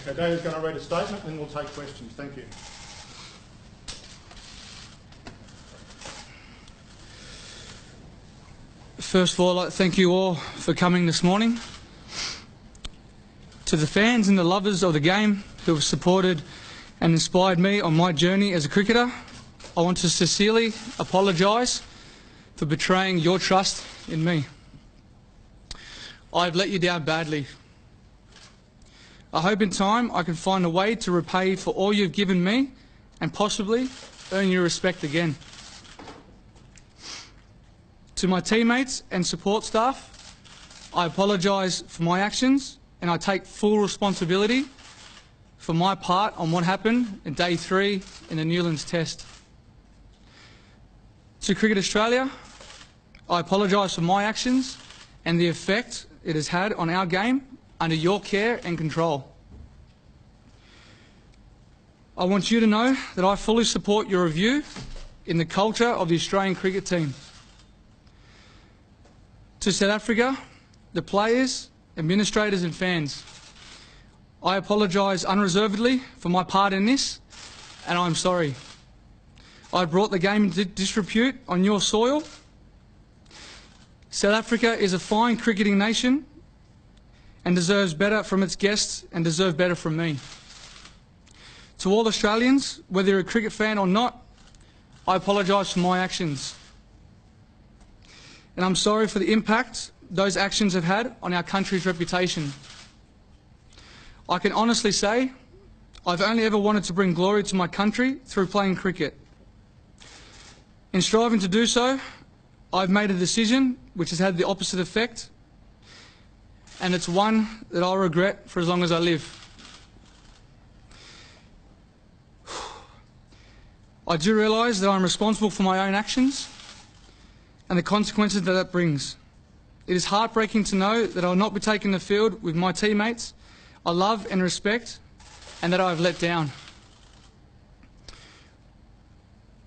Okay, David's going to read a statement and then we'll take questions. Thank you. First of all, I'd like to thank you all for coming this morning. To the fans and the lovers of the game who have supported and inspired me on my journey as a cricketer, I want to sincerely apologise for betraying your trust in me. I've let you down badly. I hope in time I can find a way to repay for all you've given me and possibly earn your respect again. To my teammates and support staff, I apologise for my actions and I take full responsibility for my part on what happened in Day 3 in the Newlands Test. To Cricket Australia, I apologise for my actions and the effect it has had on our game under your care and control. I want you to know that I fully support your review in the culture of the Australian cricket team. To South Africa, the players, administrators and fans, I apologise unreservedly for my part in this, and I'm sorry. I brought the game into disrepute on your soil. South Africa is a fine cricketing nation and deserves better from its guests and deserve better from me. To all Australians, whether you're a cricket fan or not, I apologise for my actions. And I'm sorry for the impact those actions have had on our country's reputation. I can honestly say I've only ever wanted to bring glory to my country through playing cricket. In striving to do so, I've made a decision which has had the opposite effect, and it's one that I'll regret for as long as I live. I do realise that I'm responsible for my own actions and the consequences that that brings. It is heartbreaking to know that I will not be taking the field with my teammates I love and respect, and that I have let down.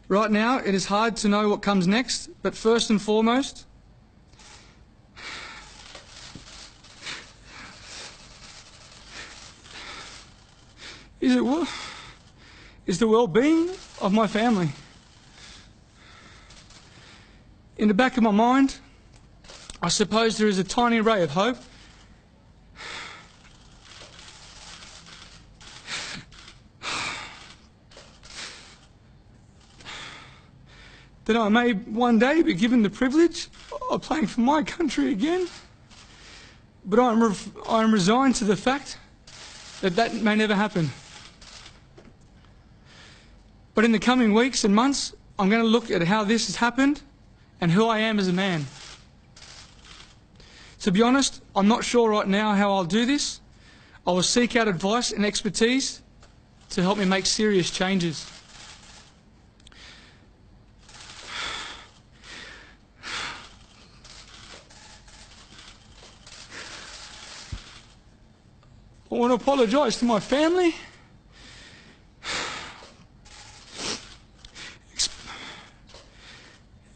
Right now, it is hard to know what comes next, but first and foremost, is the well-being of my family. In the back of my mind, I suppose there is a tiny ray of hope that I may one day be given the privilege of playing for my country again. But I am resigned to the fact that that may never happen. But in the coming weeks and months, I'm going to look at how this has happened and who I am as a man. To be honest, I'm not sure right now how I'll do this. I will seek out advice and expertise to help me make serious changes. I want to apologise to my family,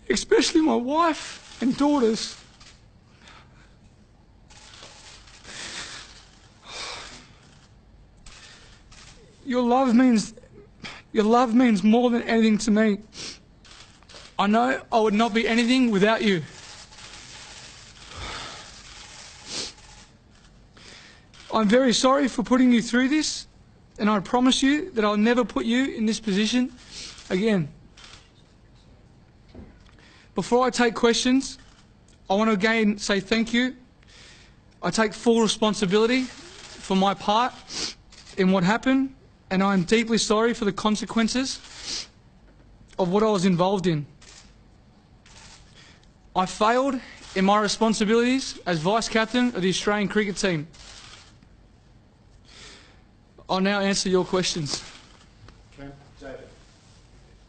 especially my wife and daughters. Your love means more than anything to me. I know I would not be anything without you. I'm very sorry for putting you through this, and I promise you that I'll never put you in this position again. Before I take questions, I want to again say thank you. I take full responsibility for my part in what happened, and I am deeply sorry for the consequences of what I was involved in. I failed in my responsibilities as Vice-Captain of the Australian cricket team. I'll now answer your questions. Okay. David,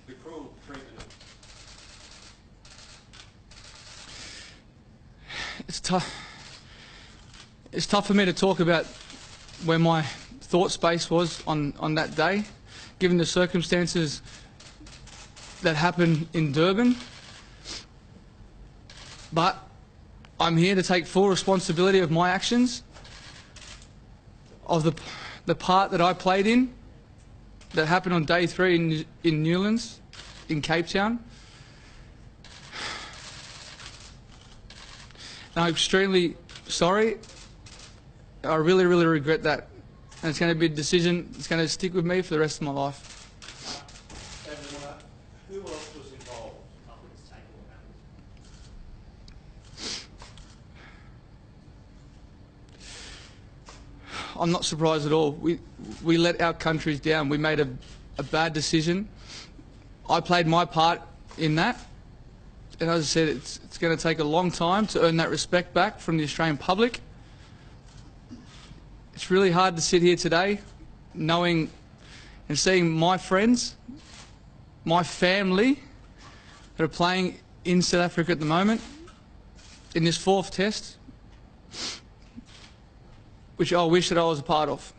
the cruel treatment. It's tough for me to talk about where my thought space was on that day, given the circumstances that happened in Durban. But I'm here to take full responsibility of my actions. of the part that I played in that happened on day 3 in Newlands, in Cape Town. And I'm extremely sorry. I really, really regret that. And it's going to be a decision that's going to stick with me for the rest of my life. Who else was involved? I'm not surprised at all. We let our countries down. We made a bad decision. I played my part in that. And as I said, it's going to take a long time to earn that respect back from the Australian public. It's really hard to sit here today knowing and seeing my friends, my family that are playing in South Africa at the moment in this 4th test, which I wish that I was a part of.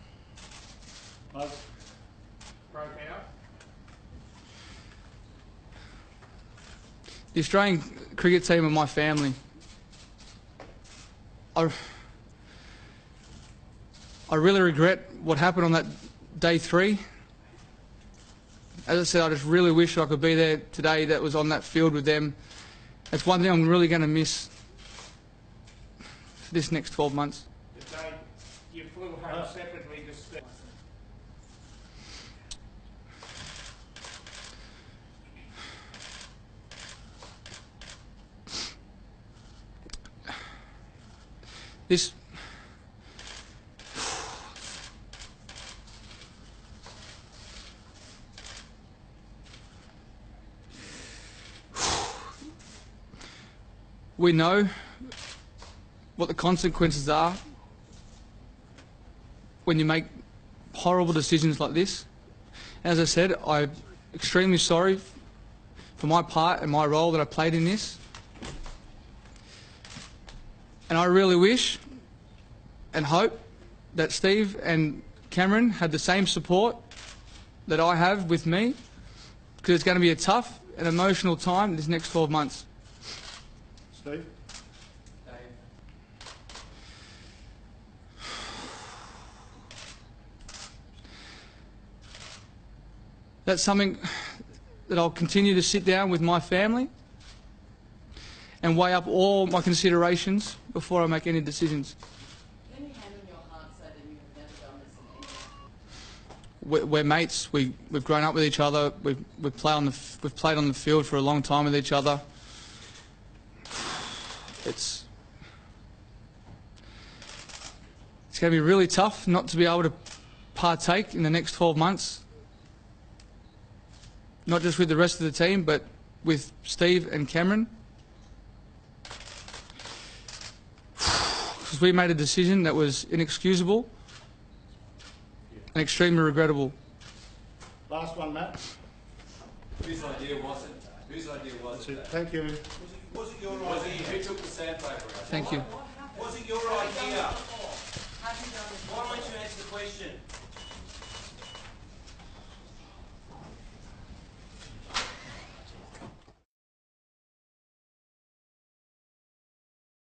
Broke out. The Australian cricket team are my family. I really regret what happened on that day 3. As I said, I just really wish I could be there today that was on that field with them. That's one thing I'm really going to miss for this next 12 months. You flew home separately to stay. This we know what the consequences are when you make horrible decisions like this. As I said, I'm extremely sorry for my part and my role that I played in this. And I really wish and hope that Steve and Cameron had the same support that I have with me, because it's going to be a tough and emotional time this next 12 months. Steve? That's something that I'll continue to sit down with my family and weigh up all my considerations before I make any decisions. Can you hand on your heart say that you have never done this in any way? We're mates. We've grown up with each other. We've played on the field for a long time with each other. It's going to be really tough not to be able to partake in the next 12 months, not just with the rest of the team, but with Steve and Cameron. Because we made a decision that was inexcusable and extremely regrettable. Last one, Matt. Whose idea was it? Whose idea was That's it. it? Thank you. Was it your idea? Who took the sandpaper out? Thank you. Was it your idea? Have you done this? Why don't you answer the question?